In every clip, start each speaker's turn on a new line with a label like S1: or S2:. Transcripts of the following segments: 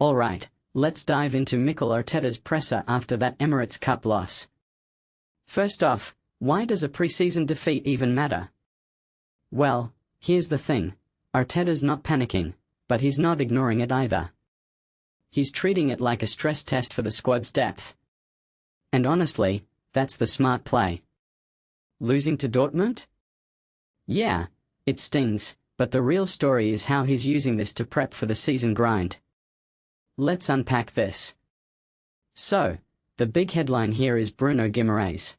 S1: Alright, let's dive into Mikel Arteta's presser after that Emirates Cup loss. First off, why does a preseason defeat even matter? Well, here's the thing. Arteta's not panicking, but he's not ignoring it either. He's treating it like a stress test for the squad's depth. And honestly, that's the smart play. Losing to Dortmund? Yeah, it stings, but the real story is how he's using this to prep for the season grind. Let's unpack this. So, the big headline here is Bruno Guimaraes.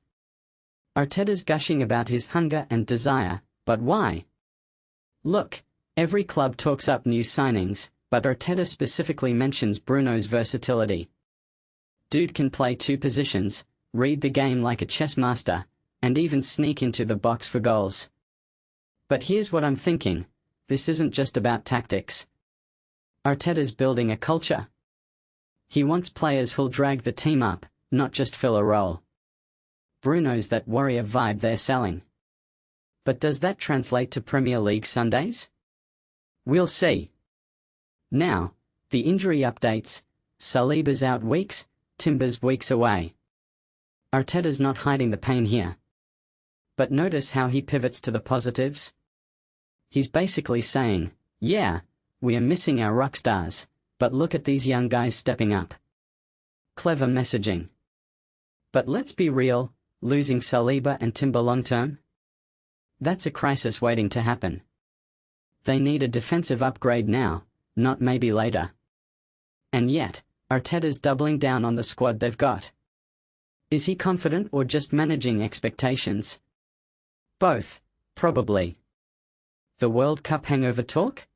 S1: Arteta's gushing about his hunger and desire, but why? Look, every club talks up new signings, but Arteta specifically mentions Bruno's versatility. Dude can play two positions, read the game like a chess master, and even sneak into the box for goals. But here's what I'm thinking, this isn't just about tactics. Arteta's building a culture. He wants players who'll drag the team up, not just fill a role. Bruno's that warrior vibe they're selling. But does that translate to Premier League Sundays? We'll see. Now, the injury updates. Saliba's out weeks, Timber's weeks away. Arteta's not hiding the pain here. But notice how he pivots to the positives. He's basically saying, yeah, we are missing our rock stars, but look at these young guys stepping up. Clever messaging. But let's be real, losing Saliba and Timber long-term? That's a crisis waiting to happen. They need a defensive upgrade now, not maybe later. And yet, Arteta's doubling down on the squad they've got. Is he confident or just managing expectations? Both, probably. The World Cup hangover talk?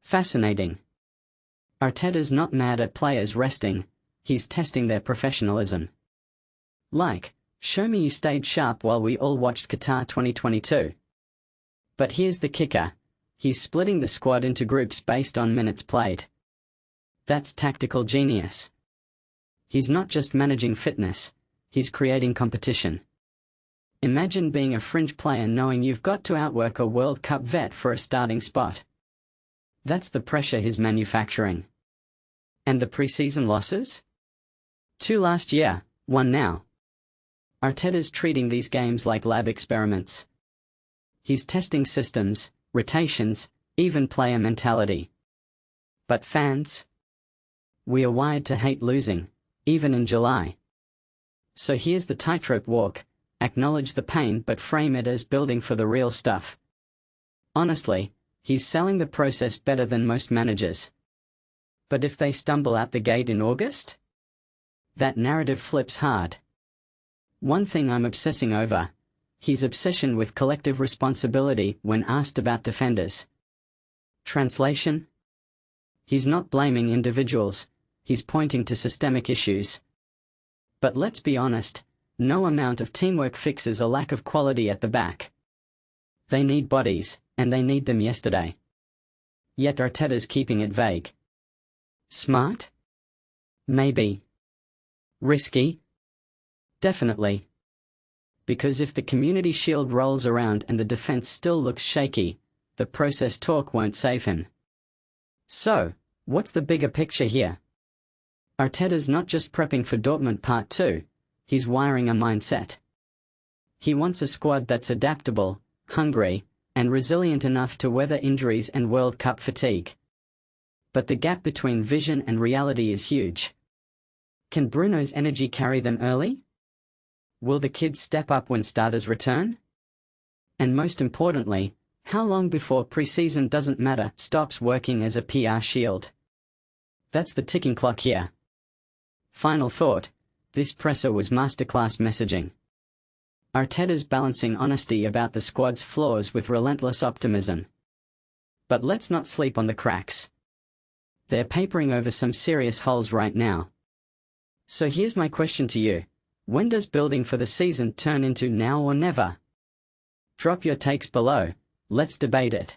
S1: Fascinating. Arteta's not mad at players resting, he's testing their professionalism. Like, show me you stayed sharp while we all watched Qatar 2022. But here's the kicker, he's splitting the squad into groups based on minutes played. That's tactical genius. He's not just managing fitness, he's creating competition. Imagine being a fringe player knowing you've got to outwork a World Cup vet for a starting spot. That's the pressure he's manufacturing. And the preseason losses? 2 last year, 1 now. Arteta's treating these games like lab experiments. He's testing systems, rotations, even player mentality. But fans? We are wired to hate losing, even in July. So here's the tightrope walk. Acknowledge the pain but frame it as building for the real stuff. Honestly, he's selling the process better than most managers. But if they stumble out the gate in August? That narrative flips hard. One thing I'm obsessing over, his obsession with collective responsibility when asked about defenders. Translation? He's not blaming individuals, he's pointing to systemic issues. But let's be honest, no amount of teamwork fixes a lack of quality at the back. They need bodies, and they need them yesterday. Yet Arteta's keeping it vague. Smart? Maybe. Risky? Definitely. Because if the Community Shield rolls around and the defense still looks shaky, the process talk won't save him. So, what's the bigger picture here? Arteta's not just prepping for Dortmund Part 2. He's wiring a mindset. He wants a squad that's adaptable, hungry, and resilient enough to weather injuries and World Cup fatigue. But the gap between vision and reality is huge. Can Bruno's energy carry them early? Will the kids step up when starters return? And most importantly, how long before preseason doesn't matter stops working as a PR shield? That's the ticking clock here. Final thought. This presser was masterclass messaging. Arteta's balancing honesty about the squad's flaws with relentless optimism. But let's not sleep on the cracks. They're papering over some serious holes right now. So here's my question to you. When does building for the season turn into now or never? Drop your takes below, let's debate it.